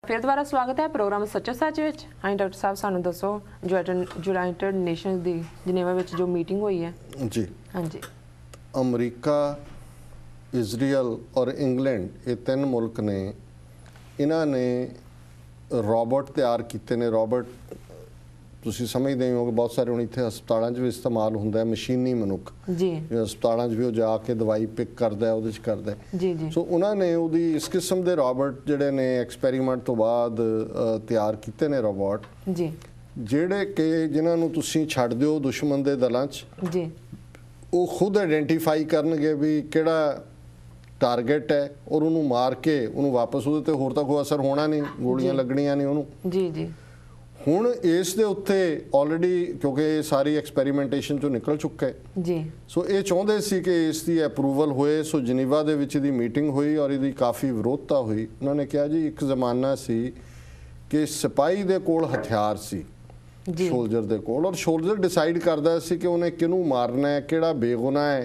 फिर दोबारा स्वागत है प्रोग्राम सच्चे सच विच। हाँ डॉक्टर साहब सानू दसो यूनाइटेड नेशनस दी जिनेवा विच जो मीटिंग हुई है जी। हाँ जी। अमरीका, इजराइल और इंग्लैंड ये तीन मुल्क ने इन्हां ने रोबोट तैयार किए ने। रोबोट तुसीं समझदे हो कि बहुत सारे हुण इत्थे हस्पतालों भी इस्तेमाल हुंदा है, मशीनी मनुख जी हस्पतालों भी जाके दवाई पिक करदा है, उहदे च करदा है जी जी। सो उन्होंने उहदी इस किस्म के रोबोट जिहड़े ने एक्सपैरीमेंट तो बाद तैयार किए ने रोबोट जी जिहड़े कि जिन्हां नूं तुसीं छड्ड दिओ दुश्मन दे दलां च जी वो खुद आइडेंटिफाई करनगे भी किहड़ा टारगेट है और उन्होंने मार के उन्होंने वापस उहदे ते होर तां कोई असर होना नहीं, गोलियां लगणियां नहीं उन्होंने जी जी। हुण इस दे उत्ते ऑलरेडी क्योंकि ये सारी एक्सपैरीमेंटेशन चों निकल चुका है जी सो ये चाहते सी कि इसकी अप्रूवल होए। सो जनीवा दे विच दी मीटिंग हुई और इसकी काफ़ी विरोधता हुई। उन्होंने कहा जी एक ज़माना सी कि सिपाही दे कोल हथियार सी शोल्जर दे कोल और शोल्जर डिसाइड करदा सी कि उन्हें किनू मारना है, किहड़ा बेगुनाह है,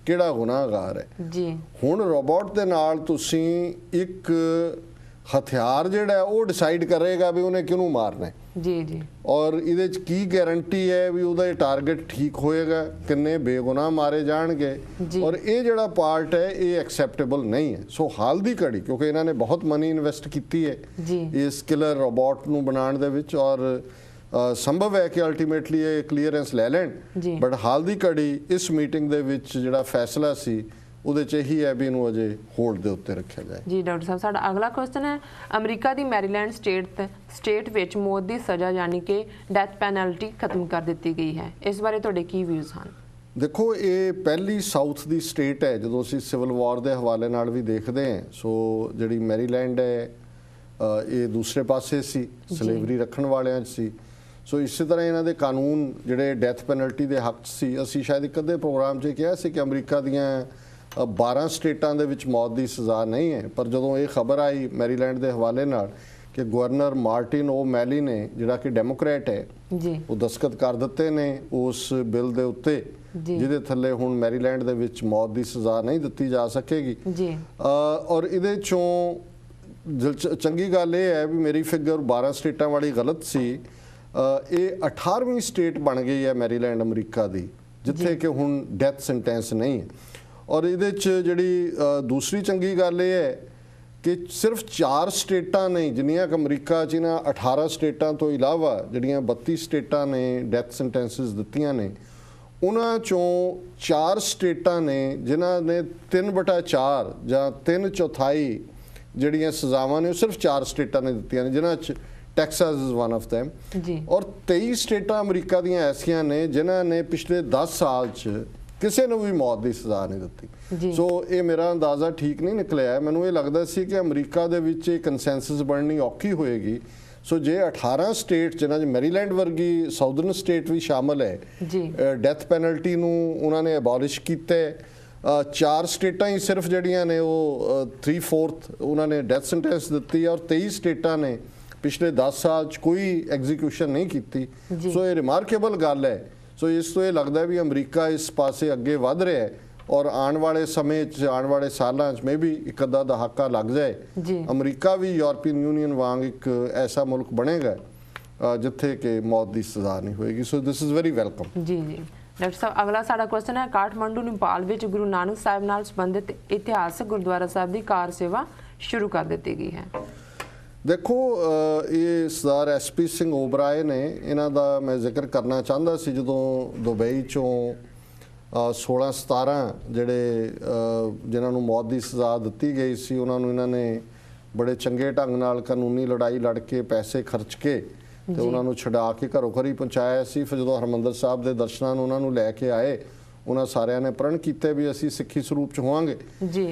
किहड़ा गुनाहगार है। जी हुण रोबोट दे नाल तुसीं एक हथियार जिहड़ा है वो डिसाइड करेगा भी उन्हें किनू मारना है जी जी। और इहदे च की गारंटी है भी उहदा टारगेट ठीक होएगा, किन्ने बेगुनाह मारे जाणगे और ये जिहड़ा पार्ट है ये एक्सैप्टेबल नहीं है। सो हाल दी घड़ी क्योंकि इन्होंने बहुत मनी इन्वेस्ट की है इस किलर रोबोट नूं बनाउण दे विच और संभव है कि अल्टीमेटली ये क्लीयरेंस लै लैण, बट हाल दी घड़ी इस मीटिंग दे विच जिहड़ा फैसला सी उहदे च यही है भी इनू अजे होल्ड दे उत्ते रखा जाए। जी डॉक्टर साहब साडा अगला क्वेश्चन है अमरीका दी मैरीलैंड स्टेट विच मौत दी सज़ा यानी कि डैथ पैनल्टी खत्म कर दी गई है, इस बारे तुहाडे की व्यूज़ हैं? देखो ये पहली साउथ दी स्टेट है जो असीं सिविल वॉर के हवाले नाल भी देखते हैं। सो जिहड़ी मैरीलैंड है ये दूसरे पासे सी, सलेवरी रखण वालियां च सी। सो इस तरह इन्हां दे कानून जिहड़े डैथ पैनल्टी के हक सी। असीं शायद एक अद्धे प्रोग्राम च कहा सी कि अमरीका दियां 12 स्टेटां दे विच मौत की सज़ा नहीं है, पर जदों ये खबर आई मैरीलैंड के हवाले नाल कि गवर्नर मार्टिन ओ मैली ने जिहड़ा कि डेमोक्रेट है वो दस्तखत कर दिते ने उस बिल दे उत्ते जिहदे थल्ले हुण मैरीलैंड दे विच मौत की सज़ा नहीं दित्ती जा सकेगी। और इहदे चों चंगी गल ये है भी मेरी फिगर 12 स्टेटां वाली गलत सी। ये 18वीं स्टेट बन गई है मैरीलैंड अमरीका दी जिथे कि हुण डैथ सेंटेंस नहीं है। और इहदे च जिहड़ी दूसरी चंगी गल ये है कि सिर्फ 4 स्टेटां ने जिन्नियां कि अमरीका च इन्हां 18 स्टेटां तो इलावा जिहड़ियां 32 स्टेटां ने डैथ सेंटेंसिस दित्तियां ने उन्हां चों 4 स्टेटां ने जिन्हां ने 3/4 जां 3/4 जिहड़ियां सज़ावां ने सिर्फ 4 स्टेटां ने दित्तियां ने जिन्हां च Texas is one of them. और 23 स्टेटां अमरीका दियां ऐसियां ने जिन्हां ने पिछले 10 साल च किसी ने भी मौत की सज़ा नहीं दी। सो ये मेरा अंदाज़ा ठीक नहीं निकलिया है। मैनूं ये लगदा सी कि अमरीका दे विच कंसैंसस बननी औखी होएगी। सो जे 18 स्टेट जिन्हां च मैरीलैंड वर्गी साउदर्न स्टेट भी शामिल है डैथ पैनल्टी नूं उन्होंने अबॉलिश किया है। 4 स्टेटां ही सिर्फ जड़ियां ने वो 3/4 उन्होंने डैथ सेंटेंस दिती है और 23 स्टेटां ने पिछले 10 साल कोई एग्जीक्यूशन नहीं की। सो ये रिमार्केबल गल है। सो इस तो ये लगता है भी अमरीका इस पासे अगे वध रहा है और आने वाले समय आने वाले सालों में भी एक अद्धा दहाका लग जाए अमरीका भी यूरोपीयन यूनियन वांग एक ऐसा मुल्क बनेगा जिथे कि मौत की सज़ा नहीं होएगी। So this is very welcome. जी जी डॉक्टर साहब अगला साडा क्वेश्चन है काठमांडू नेपाल विच गुरु नानक साहिब नाल संबंधित इतिहासक गुरुद्वारा साहिब की कार सेवा शुरू कर दी गई है। देखो ये सरदार SP सिंह ओबराय ने इन्हां दा मैं जिक्र करना चाहता सी जदों दुबई चों 16-17 जिहड़े जिन्हां नूं मौत की सज़ा दित्ती गई सी उन्हां नूं इन्हां ने बड़े चंगे ढंग नाल कानूनी लड़ाई लड़ के पैसे खर्च के ते उन्हां नूं छुड़ा के घरों घर ही पहुँचाया सी। फिर जदों हरमंदर साहब के दर्शनां नूं उन्हां नूं लैके आए उन्होंने सारिਆਂ ने प्रण किए भी असी सिक्खी स्वरूप च होवांगे।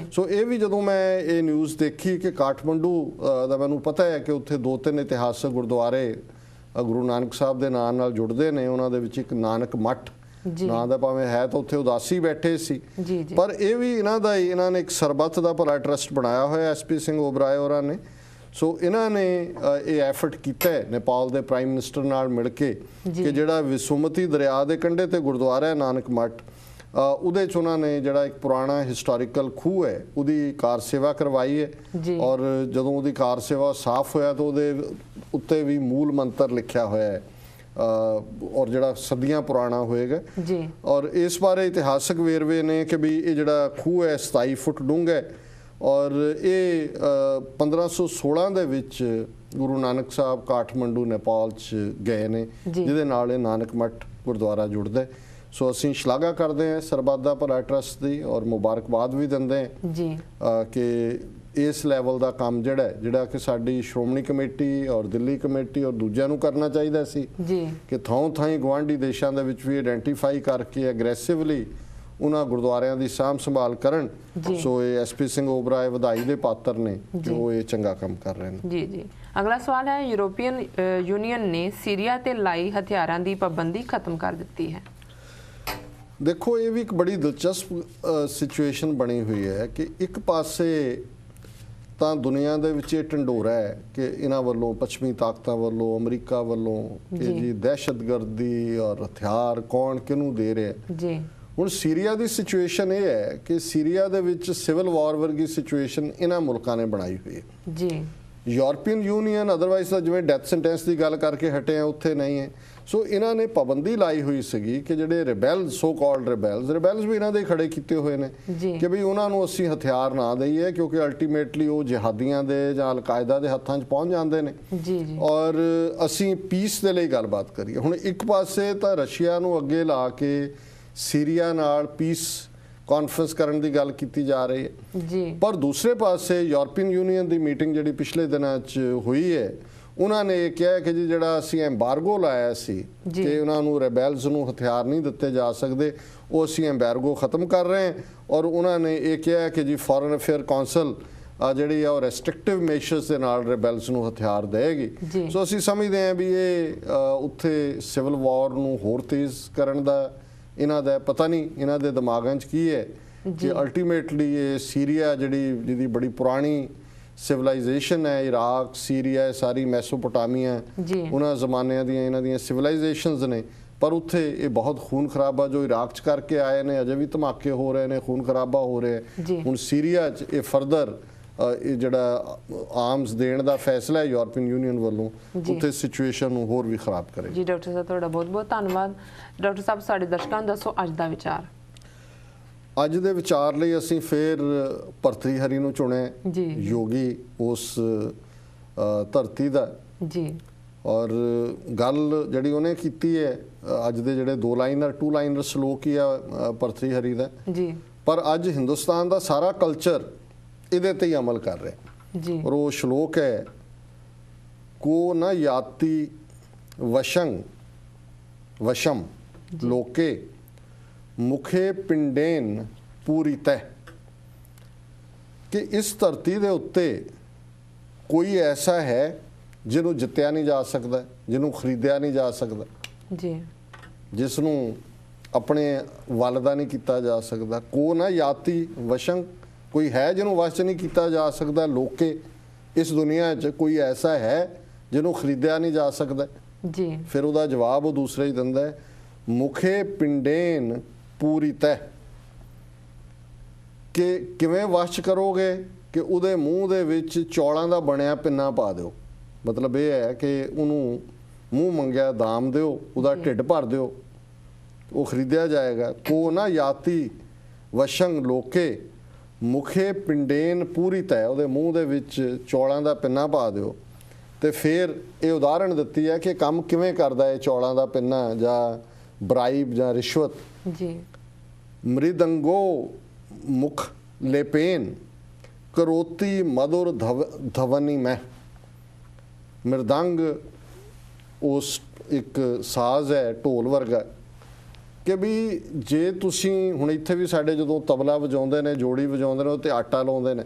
सो ये भी जो मैं ये न्यूज़ देखी कि काठमंडू का मैनू पता है कि उत्थे 2-3 इतिहासक गुरुद्वारे गुरु नानक साहब के नाम नाल जुड़ते हैं। उन्होंने विच एक नानक मठ नां दा भावें है तो उत्थे उदासी बैठे सी पर यह भी इन्हां दा ही इन्हां ने एक सरबत का भला ट्रस्ट बनाया होया SP सिंह ओबराय होरां ने। सो इन्होंने ये एफर्ट किया है नेपाल के प्राइम मिनिस्टर नाल मिल के कि जिहड़ा विसुमती दरिया के कंढे ते गुरुद्वारा है नानक मठ ਉਹਦੇ 'ਚ ਉਹਨਾਂ ਨੇ ਜਿਹੜਾ ਇੱਕ ਪੁਰਾਣਾ ਹਿਸਟੋਰੀਕਲ ਖੂਹ ਹੈ ਉਹਦੀ ਕਾਰ ਸੇਵਾ ਕਰਵਾਈ ਹੈ ਜੀ। ਔਰ ਜਦੋਂ ਉਹਦੀ ਕਾਰ ਸੇਵਾ ਸਾਫ਼ ਹੋਇਆ ਤਾਂ ਉਹਦੇ ਉੱਤੇ ਵੀ ਮੂਲ ਮੰਤਰ ਲਿਖਿਆ ਹੋਇਆ ਹੈ ਔਰ ਜਿਹੜਾ ਸਦੀਆਂ ਪੁਰਾਣਾ ਹੋਏਗਾ ਜੀ। ਔਰ ਇਸ ਬਾਰੇ ਇਤਿਹਾਸਕ ਵੇਰਵੇ ਨੇ ਕਿ ਵੀ ਇਹ ਜਿਹੜਾ ਖੂਹ ਹੈ 27 ਫੁੱਟ ਡੂੰਘਾ ਹੈ ਔਰ ਇਹ 1516 ਦੇ ਵਿੱਚ ਗੁਰੂ ਨਾਨਕ ਸਾਹਿਬ ਕਾਠਮੰਡੂ ਨੇਪਾਲ 'ਚ ਗਏ ਨੇ, ਜਿਹਦੇ ਨਾਲ ਇਹ ਨਾਨਕ ਮੱਠ ਗੁਰਦੁਆਰਾ ਜੁੜਦਾ ਹੈ। ਸੋ ਅਸੀਂ ਸ਼ਲਾਘਾ ਕਰਦੇ ਹਾਂ ਸਰਬੱਤ ਭਲਾ ਟਰਸਟ ਦੀ ਔਰ ਮੁਬਾਰਕਬਾਦ ਵੀ ਦਿੰਦੇ ਹਾਂ ਜੀ ਕਿ ਇਸ ਲੈਵਲ ਦਾ ਕੰਮ ਜਿਹੜਾ ਕਿ ਸਾਡੀ ਸ਼੍ਰੋਮਣੀ ਕਮੇਟੀ ਔਰ ਦਿੱਲੀ ਕਮੇਟੀ ਔਰ ਦੂਜਿਆਂ ਨੂੰ ਕਰਨਾ ਚਾਹੀਦਾ ਸੀ ਜੀ ਕਿ ਥਾਂ ਗੁਆਂਢੀ ਦੇਸ਼ਾਂ ਦੇ ਵਿੱਚ ਵੀ ਆਇਡੈਂਟੀਫਾਈ ਕਰਕੇ ਐਗਰੈਸਿਵਲੀ ਉਹਨਾਂ ਗੁਰਦੁਆਰਿਆਂ ਦੀ ਸਾਂਭ ਸੰਭਾਲ ਕਰਨ। ਸੋ ਇਹ ਐਸਪੀ ਸਿੰਘ ਓਬਰਾਏ ਵਧਾਈ ਦੇ ਪਾਤਰ ਨੇ ਕਿ ਉਹ ਇਹ ਚੰਗਾ ਕੰਮ ਕਰ ਰਹੇ ਨੇ। ਜੀ ਜੀ। ਅਗਲਾ ਸਵਾਲ ਹੈ, ਯੂਰੋਪੀਅਨ ਯੂਨੀਅਨ ਨੇ ਸੀਰੀਆ ਤੇ ਲਾਈ ਹਥਿਆਰਾਂ ਦੀ ਪਾਬੰਦੀ ਖਤਮ ਕਰ ਦਿੱਤੀ ਹੈ। ਦੇਖੋ ਇਹ ਵੀ ਇੱਕ ਬੜੀ ਦਿਲਚਸਪ ਸਿਚੁਏਸ਼ਨ ਬਣੀ ਹੋਈ ਹੈ ਕਿ ਇੱਕ ਪਾਸੇ ਤਾਂ ਦੁਨੀਆ ਦੇ ਵਿੱਚ ਇਹ ਢੰਡੋਰਾ ਹੈ ਕਿ ਇਹਨਾਂ ਵੱਲੋਂ ਪੱਛਮੀ ਤਾਕਤਾਂ ਵੱਲੋਂ ਅਮਰੀਕਾ ਵੱਲੋਂ ਕਿ ਜੀ ਦਹਿਸ਼ਤਗਰਦੀ ਔਰ ਹਥਿਆਰ ਕੌਣ ਕਿਹਨੂੰ ਦੇ ਰਿਹਾ ਜੀ। ਹੁਣ ਸੀਰੀਆ ਦੀ ਸਿਚੁਏਸ਼ਨ ਇਹ ਹੈ ਕਿ ਸੀਰੀਆ ਦੇ ਵਿੱਚ ਸਿਵਲ ਵਾਰ ਵਰਗੀ ਸਿਚੁਏਸ਼ਨ ਇਹਨਾਂ ਮੁਲਕਾਂ ਨੇ ਬਣਾਈ ਹੋਈ ਹੈ ਜੀ। ਯੂਰਪੀਅਨ ਯੂਨੀਅਨ ਅਦਰਵਾਈਜ਼ ਤਾਂ ਜਿਵੇਂ ਡੈਥ ਸੈਂਟੈਂਸ ਦੀ ਗੱਲ ਕਰਕੇ ਹਟੇ ਆ ਉੱਥੇ ਨਹੀਂ ਹੈ। ਸੋ ਇਹਨਾਂ ਨੇ ਪਾਬੰਦੀ ਲਾਈ ਹੋਈ ਸੀਗੀ ਕਿ ਜਿਹੜੇ ਰਿਬੈਲਸ ਸੋ ਕਾਲਡ ਰਿਬੈਲਸ ਵੀ ਇਹਨਾਂ ਦੇ ਖੜੇ ਕੀਤੇ ਹੋਏ ਨੇ ਕਿ ਵੀ ਉਹਨਾਂ ਨੂੰ ਅਸੀਂ ਹਥਿਆਰ ਨਾ ਦਈਏ ਕਿਉਂਕਿ ਅਲਟੀਮੇਟਲੀ ਉਹ ਜਿਹਾਦੀਆਂ ਦੇ ਜਾਂ ਅਲ-ਕਾਇਦਾ ਦੇ ਹੱਥਾਂ 'ਚ ਪਹੁੰਚ ਜਾਂਦੇ ਨੇ ਜੀ। ਔਰ ਅਸੀਂ ਪੀਸ ਦੇ ਲਈ ਗੱਲਬਾਤ ਕਰੀਏ। ਹੁਣ ਇੱਕ ਪਾਸੇ ਤਾਂ ਰਸ਼ੀਆ ਨੂੰ ਅੱਗੇ ਲਾ ਕੇ ਸੀਰੀਆ ਨਾਲ ਪੀਸ ਕਾਨਫਰੰਸ ਕਰਨ ਦੀ ਗੱਲ ਕੀਤੀ ਜਾ ਰਹੀ ਹੈ ਜੀ। ਪਰ ਦੂਸਰੇ ਪਾਸੇ ਯੂਰਪੀਅਨ ਯੂਨੀਅਨ ਦੀ ਮੀਟਿੰਗ ਜਿਹੜੀ ਪਿਛਲੇ ਦਿਨਾਂ 'ਚ ਹੋਈ ਹੈ ਉਹਨਾਂ ਨੇ ਇਹ ਕਿਹਾ ਕਿ ਜੀ ਜਿਹੜਾ ਅਸੀਂ ਐਮਬਾਰਗੋ ਲਾਇਆ ਸੀ ਕਿ ਉਹਨਾਂ ਨੂੰ ਰਿਬੈਲਸ ਨੂੰ ਹਥਿਆਰ ਨਹੀਂ ਦਿੱਤੇ ਜਾ ਸਕਦੇ, ਉਹ ਅਸੀਂ ਐਮਬਾਰਗੋ ਖਤਮ ਕਰ ਰਹੇ ਹਾਂ। ਔਰ ਉਹਨਾਂ ਨੇ ਇਹ ਕਿਹਾ ਕਿ ਜੀ ਫੋਰਨ ਅਫੇਅਰ ਕਾਉਂਸਲ ਜਿਹੜੀ ਆ ਉਹ ਰੈਸਟ੍ਰਿਕਟਿਵ ਮੇਸ਼ਰਸ ਦੇ ਨਾਲ ਰਿਬੈਲਸ ਨੂੰ ਹਥਿਆਰ ਦੇਗੀ। ਸੋ ਅਸੀਂ ਸਮਝਦੇ ਹਾਂ ਵੀ ਇਹ ਉੱਥੇ ਸਿਵਲ ਵਾਰ ਨੂੰ ਹੋਰ ਤੇਜ਼ ਕਰਨ ਦਾ ਇਹਨਾਂ ਦਾ ਪਤਾ ਨਹੀਂ ਇਹਨਾਂ ਦੇ ਦਿਮਾਗਾਂ 'ਚ ਕੀ ਹੈ ਕਿ ਅਲਟੀਮੇਟਲੀ ਇਹ ਸੀਰੀਆ ਜਿਹਦੀ ਬੜੀ ਪੁਰਾਣੀ ਸਿਵਲਾਈਜੇਸ਼ਨ ਹੈ, ਇਰਾਕ ਸੀਰੀਆ ਸਾਰੀ ਮੈਸੋਪੋਟਾਮੀਆ ਉਹਨਾਂ ਜ਼ਮਾਨਿਆਂ ਦੀਆਂ ਇਹਨਾਂ ਦੀਆਂ ਸਿਵਲਾਈਜੇਸ਼ਨਸ ਨੇ ਪਰ ਉੱਥੇ ਇਹ ਬਹੁਤ ਖੂਨ ਖਰਾਬਾ ਜੋ ਇਰਾਕ 'ਚ ਕਰਕੇ ਆਏ ਨੇ ਅਜੇ ਵੀ ਧਮਾਕੇ ਹੋ ਰਹੇ ਨੇ, ਖੂਨ ਖਰਾਬਾ ਹੋ ਰਿਹਾ। ਹੁਣ ਸੀਰੀਆ 'ਚ ਇਹ ਫਰਦਰ ਇਹ ਜਿਹੜਾ ਆਰਮਸ ਦੇਣ ਦਾ ਫੈਸਲਾ ਹੈ ਯੂਰਪੀਅਨ ਯੂਨੀਅਨ ਵੱਲੋਂ ਉੱਥੇ ਸਿਚੁਏਸ਼ਨ ਨੂੰ ਹੋਰ ਵੀ ਖਰਾਬ ਕਰੇ। ਜੀ ਡਾਕਟਰ ਸਾਹਿਬ ਤੁਹਾਡਾ ਬਹੁਤ ਬਹੁਤ ਧੰਨਵਾਦ। ਡਾਕਟਰ ਸਾਹਿਬ ਸਾਡੇ ਦਰਸ਼ਕਾਂ ਨੂੰ ਦੱਸੋ ਅੱਜ ਦਾ ਵਿਚਾਰ। ਅੱਜ ਦੇ ਵਿਚਾਰ ਲਈ ਅਸੀਂ ਫਿਰ ਭਰਤਰੀ ਹਰੀ ਨੂੰ ਚੁਣਿਆ ਯੋਗੀ ਉਸ ਧਰਤੀ ਦਾ ਜੀ ਔਰ ਗੱਲ ਜਿਹੜੀ ਉਹਨੇ ਕੀਤੀ ਹੈ ਅੱਜ ਦੇ ਜਿਹੜੇ ਟੂ ਲਾਈਨਰ ਸ਼ਲੋਕ ਹੀ ਆ ਭਰਤਰੀ ਹਰੀ ਦਾ ਜੀ ਪਰ ਅੱਜ ਹਿੰਦੁਸਤਾਨ ਦਾ ਸਾਰਾ ਕਲਚਰ ਇਹਦੇ ਤੇ ਹੀ ਅਮਲ ਕਰ ਰਿਹਾ ਜੀ। ਔਰ ਉਹ ਸ਼ਲੋਕ ਹੈ ਕੋ ਨ ਯਾਤੀ ਵਸ਼ਮ ਲੋਕੇ ਮੁਖੇ ਪਿੰਡੇਨ ਪੂਰੀ ਤਹਿ ਕਿ ਇਸ ਧਰਤੀ ਦੇ ਉੱਤੇ ਕੋਈ ਐਸਾ ਹੈ ਜਿਹਨੂੰ ਜਿੱਤਿਆ ਨਹੀਂ ਜਾ ਸਕਦਾ, ਜਿਹਨੂੰ ਖਰੀਦਿਆ ਨਹੀਂ ਜਾ ਸਕਦਾ ਜੀ, ਜਿਸ ਨੂੰ ਆਪਣੇ ਵੱਲ ਦਾ ਨਹੀਂ ਕੀਤਾ ਜਾ ਸਕਦਾ। ਕੋ ਨਾ ਯਾਤੀ ਵਸ਼ੰ ਕੋਈ ਹੈ ਜਿਹਨੂੰ ਵਸ਼ 'ਚ ਨਹੀਂ ਕੀਤਾ ਜਾ ਸਕਦਾ। ਲੋਕੇ ਇਸ ਦੁਨੀਆ 'ਚ ਕੋਈ ਐਸਾ ਹੈ ਜਿਹਨੂੰ ਖਰੀਦਿਆ ਨਹੀਂ ਜਾ ਸਕਦਾ ਜੀ। ਫਿਰ ਉਹਦਾ ਜਵਾਬ ਉਹ ਦੂਸਰਾ ਹੀ ਦਿੰਦਾ ਹੈ ਮੁਖੇ ਪਿੰਡੇਨ ਪੂਰੀ ਤਹਿ ਕਿ ਕਿਵੇਂ ਵਸ਼ ਕਰੋਗੇ ਕਿ ਉਹਦੇ ਮੂੰਹ ਦੇ ਵਿੱਚ ਚੌਲਾਂ ਦਾ ਬਣਿਆ ਪਿੰਨਾ ਪਾ ਦਿਓ। ਮਤਲਬ ਇਹ ਹੈ ਕਿ ਉਹਨੂੰ ਮੂੰਹ ਮੰਗਿਆ ਦਾਮ ਦਿਓ, ਉਹਦਾ ਢਿੱਡ ਭਰ ਦਿਓ, ਉਹ ਖਰੀਦਿਆ ਜਾਏਗਾ। ਕੋ ਨਾ ਯਾਤੀ ਵਸ਼ੰਗ ਲੋਕੇ ਮੁਖੇ ਪਿੰਡੇਨ ਪੂਰੀ ਤੈ ਉਹਦੇ ਮੂੰਹ ਦੇ ਵਿੱਚ ਚੌਲਾਂ ਦਾ ਪਿੰਨਾ ਪਾ ਦਿਓ। ਤੇ ਫਿਰ ਇਹ ਉਦਾਹਰਣ ਦਿੱਤੀ ਹੈ ਕਿ ਕੰਮ ਕਿਵੇਂ ਕਰਦਾ ਹੈ ਚੌਲਾਂ ਦਾ ਪਿੰਨਾ ਜਾਂ ਬਰਾਈਬ ਜਾਂ ਰਿਸ਼ਵਤ ਜੀ। ਮ੍ਰਿਦੰਗੋ ਮੁਖ ਲੇਪੇਨ ਕਰੋਤੀ ਮਧੁਰ ਧਵਨੀ ਮੈਂ ਮ੍ਰਿਦੰਗ ਉਸ ਇੱਕ ਸਾਜ਼ ਹੈ ਢੋਲ ਵਰਗਾ ਕਿ ਵੀ ਜੇ ਤੁਸੀਂ ਹੁਣ ਇੱਥੇ ਵੀ ਸਾਡੇ ਜਦੋਂ ਤਬਲਾ ਵਜਾਉਂਦੇ ਨੇ ਜੋੜੀ ਵਜਾਉਂਦੇ ਨੇ ਉਹ 'ਤੇ ਆਟਾ ਲਾਉਂਦੇ ਨੇ।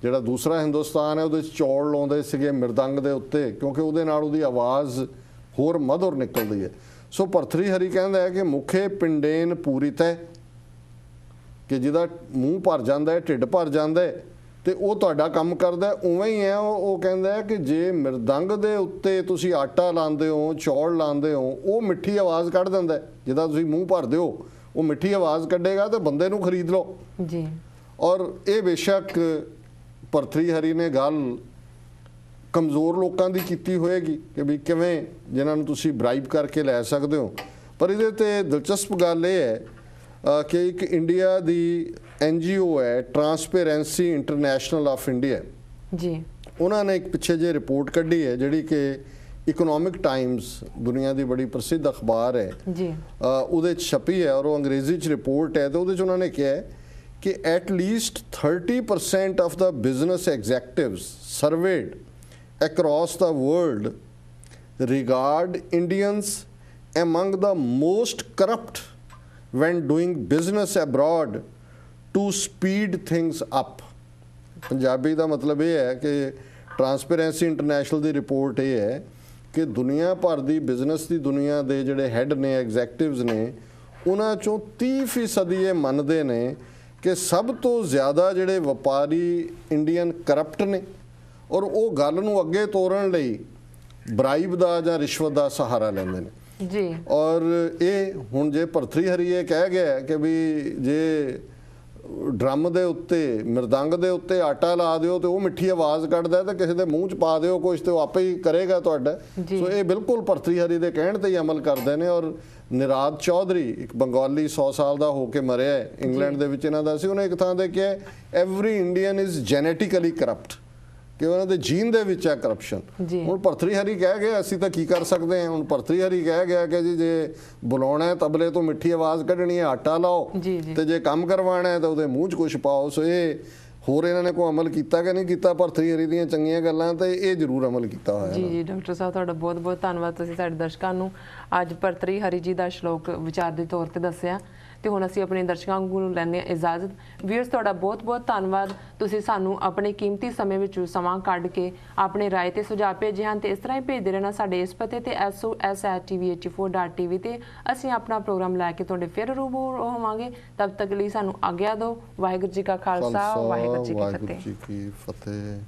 ਜਿਹੜਾ ਦੂਸਰਾ ਹਿੰਦੁਸਤਾਨ ਹੈ ਉਹਦੇ 'ਚ ਚੌਲ ਲਾਉਂਦੇ ਸੀਗੇ ਮ੍ਰਿਦੰਗ ਦੇ ਉੱਤੇ ਕਿਉਂਕਿ ਉਹਦੇ ਨਾਲ ਉਹਦੀ ਆਵਾਜ਼ ਹੋਰ ਮਧੁਰ ਨਿਕਲਦੀ ਹੈ। ਸੋ ਭਰਤਰੀ ਹਰੀ ਕਹਿੰਦਾ ਹੈ ਕਿ ਮੁਖੇ ਪਿੰਡੇਨ ਪੂਰੀ ਤੈ ਕਿ ਜਿਹਦਾ ਮੂੰਹ ਭਰ ਜਾਂਦਾ ਹੈ ਢਿੱਡ ਭਰ ਜਾਂਦਾ ਹੈ ਤੇ ਉਹ ਤੁਹਾਡਾ ਕੰਮ ਕਰਦਾ ਉਵੇਂ ਹੀ ਹੈ। ਉਹ ਕਹਿੰਦਾ ਹੈ ਕਿ ਜੇ ਮ੍ਰਿਦੰਗ ਦੇ ਉੱਤੇ ਤੁਸੀਂ ਆਟਾ ਲਾਉਂਦੇ ਹੋ ਚੌਲ ਲਾਉਂਦੇ ਹੋ ਉਹ ਮਿੱਠੀ ਆਵਾਜ਼ ਕੱਢ ਦਿੰਦਾ, ਜਿਹਦਾ ਤੁਸੀਂ ਮੂੰਹ ਭਰਦੇ ਹੋ ਉਹ ਮਿੱਠੀ ਆਵਾਜ਼ ਕੱਢੇਗਾ ਤੇ ਬੰਦੇ ਨੂੰ ਖਰੀਦ ਲਓ। ਜੀ ਔਰ ਇਹ ਬੇਸ਼ੱਕ ਭਰਤਰੀ ਹਰੀ ਨੇ ਗੱਲ ਕਮਜ਼ੋਰ ਲੋਕਾਂ ਦੀ ਕੀਤੀ ਹੋਏਗੀ ਕਿ ਵੀ ਕਿਵੇਂ ਜਿਨ੍ਹਾਂ ਨੂੰ ਤੁਸੀਂ ਬ੍ਰਾਈਬ ਕਰਕੇ ਲੈ ਸਕਦੇ ਹੋ, ਪਰ ਇਹਦੇ ਤੇ ਦਿਲਚਸਪ ਗੱਲ ਇਹ ਹੈ ਕਿ ਇੱਕ ਇੰਡੀਆ ਦੀ NGO ਹੈ ਟਰਾਂਸਪੇਰੈਂਸੀ ਇੰਟਰਨੈਸ਼ਨਲ ਆਫ ਇੰਡੀਆ, ਜੀ ਉਹਨਾਂ ਨੇ ਇੱਕ ਪਿੱਛੇ ਜੇ ਰਿਪੋਰਟ ਕੱਢੀ ਹੈ ਜਿਹੜੀ ਕਿ ਇਕਨੋਮਿਕ ਟਾਈਮਸ ਦੁਨੀਆ ਦੀ ਬੜੀ ਪ੍ਰਸਿੱਧ ਅਖਬਾਰ ਹੈ ਜੀ ਉਹਦੇ 'ਚ ਛਪੀ ਹੈ ਔਰ ਉਹ ਅੰਗਰੇਜ਼ੀ 'ਚ ਰਿਪੋਰਟ ਹੈ ਤੇ ਉਹਦੇ 'ਚ ਉਹਨਾਂ ਨੇ ਕਿਹਾ ਹੈ ਕਿ at least 30% of the business executives surveyed across the world regard Indians among the most corrupt when doing business abroad to speed things up। Punjabi ਦਾ ਮਤਲਬ ਇਹ ਹੈ ਕਿ ਟਰਾਂਸਪੇਰੈਂਸੀ ਇੰਟਰਨੈਸ਼ਨਲ ਦੀ ਰਿਪੋਰਟ ਇਹ ਹੈ ਕਿ ਦੁਨੀਆ ਭਰ ਦੀ ਬਿਜ਼ਨਸ ਦੀ ਦੁਨੀਆ ਦੇ ਜਿਹੜੇ ਹੈੱਡ ਨੇ ਐਗਜ਼ੈਕਟਿਵਸ ਨੇ ਉਹਨਾਂ ਚੋਂ 30% ਇਹ ਮੰਨਦੇ ਨੇ ਕਿ ਸਭ ਤੋਂ ਜ਼ਿਆਦਾ ਜਿਹੜੇ ਵਪਾਰੀ ਇੰਡੀਅਨ ਕਰਪਟ ਨੇ ਔਰ ਉਹ ਗੱਲ ਨੂੰ ਅੱਗੇ ਤੋਰਨ ਲਈ ਬ੍ਰਾਈਬ ਦਾ ਜਾਂ ਰਿਸ਼ਵਤ ਦਾ ਸਹਾਰਾ ਲੈਂਦੇ ਨੇ ਜੀ। ਔਰ ਇਹ ਹੁਣ ਜੇ ਭਰਤਰੀ ਹਰੀ ਇਹ ਕਹਿ ਗਿਆ ਕਿ ਵੀ ਜੇ ਡਰਮ ਦੇ ਉੱਤੇ ਮਿਰਦੰਗ ਦੇ ਉੱਤੇ ਆਟਾ ਲਾ ਦਿਓ ਤੇ ਉਹ ਮਿੱਠੀ ਆਵਾਜ਼ ਕੱਢਦਾ ਤੇ ਕਿਸੇ ਦੇ ਮੂੰਹ 'ਚ ਪਾ ਦਿਓ ਕੁਝ ਤੇ ਉਹ ਆਪੇ ਹੀ ਕਰੇਗਾ ਤੁਹਾਡਾ। ਸੋ ਇਹ ਬਿਲਕੁਲ ਭਰਤਰੀ ਹਰੀ ਦੇ ਕਹਿਣ ਤੇ ਹੀ ਅਮਲ ਕਰਦੇ ਨੇ। ਔਰ ਨਿਰਾਦ ਚੌਧਰੀ ਇੱਕ ਬੰਗਾਲੀ 100 ਸਾਲ ਦਾ ਹੋ ਕੇ ਮਰਿਆ ਹੈ ਇੰਗਲੈਂਡ ਦੇ ਵਿੱਚ ਇਹਨਾਂ ਦਾ ਸੀ, ਉਹਨੇ ਇੱਕ ਥਾਂ ਤੇ ਕਿਹਾ every Indian is genetically corrupt, ਕਿ ਉਹਨਾਂ ਦੇ ਜੀਨ ਦੇ ਵਿੱਚ ਹੈ ਕਰਪਸ਼ਨ। ਹੁਣ ਭਰਤਰੀ ਹਰੀ ਕਹਿ ਗਿਆ ਅਸੀਂ ਤਾਂ ਕੀ ਕਰ ਸਕਦੇ ਹਾਂ। ਹੁਣ ਭਰਤਰੀ ਹਰੀ ਕਹਿ ਗਿਆ ਕਿ ਜੀ ਜੇ ਬੁਲਾਉਣਾ ਹੈ ਤਬਲੇ ਤੋਂ ਮਿੱਠੀ ਆਵਾਜ਼ ਕੱਢਣੀ ਹੈ ਆਟਾ ਲਾਓ ਤੇ ਜੇ ਕੰਮ ਕਰਵਾਉਣਾ ਹੈ ਤਾਂ ਉਹਦੇ ਮੂੰਹ 'ਚ ਕੁਝ ਪਾਓ। ਸੋ ਇਹ ਹੋਰ ਇਹਨਾਂ ਨੇ ਕੋਈ ਅਮਲ ਕੀਤਾ ਕਿ ਨਹੀਂ ਕੀਤਾ ਭਰਤਰੀ ਹਰੀ ਦੀਆਂ ਚੰਗੀਆਂ ਗੱਲਾਂ ਤੇ ਇਹ ਜ਼ਰੂਰ ਅਮਲ ਕੀਤਾ ਹੋਇਆ। ਜੀ ਜੀ ਡਾਕਟਰ ਸਾਹਿਬ ਤੁਹਾਡਾ ਬਹੁਤ ਬਹੁਤ ਧੰਨਵਾਦ, ਤੁਸੀਂ ਸਾਡੇ ਦਰਸ਼ਕਾਂ ਨੂੰ ਅੱਜ ਭਰਤਰੀ ਹਰੀ ਜੀ ਦਾ ਸ਼ਲੋਕ ਵਿਚਾਰ ਦੇ ਤੌਰ ਤੇ ਦੱਸਿਆ ਤੇ ਹੁਣ ਅਸੀਂ ਆਪਣੇ ਦਰਸ਼ਕਾਂ ਨੂੰ ਲੈਂਦੇ ਹਾਂ ਇਜਾਜ਼ਤ। ਵੀਅਰਸ ਤੁਹਾਡਾ ਬਹੁਤ ਬਹੁਤ ਧੰਨਵਾਦ, ਤੁਸੀਂ ਸਾਨੂੰ ਆਪਣੇ ਕੀਮਤੀ ਸਮੇਂ ਵਿੱਚੋਂ ਸਮਾਂ ਕੱਢ ਕੇ ਆਪਣੇ ਰਾਏ ਤੇ ਸੁਝਾਅ ਭੇਜੇ ਹਨ ਤੇ ਇਸ ਤਰ੍ਹਾਂ ਹੀ ਭੇਜਦੇ ਰਹਿਣਾ ਸਾਡੇ ਇਸ ਪਤੇ ਤੇ sos@tv84.tv ਤੇ ਅਸੀਂ ਆਪਣਾ ਪ੍ਰੋਗਰਾਮ ਲੈ ਕੇ ਤੁਹਾਡੇ ਫਿਰ ਰੂਬਰੂ ਹੋਵਾਂਗੇ। ਤਦ ਤੱਕ ਲਈ ਸਾਨੂੰ ਆਗਿਆ ਦਿਓ। ਵਾਹਿਗੁਰੂ ਜੀ ਕਾ ਖਾਲਸਾ, ਵਾਹਿਗੁਰੂ ਜੀ ਕੀ ਫਤਿਹ।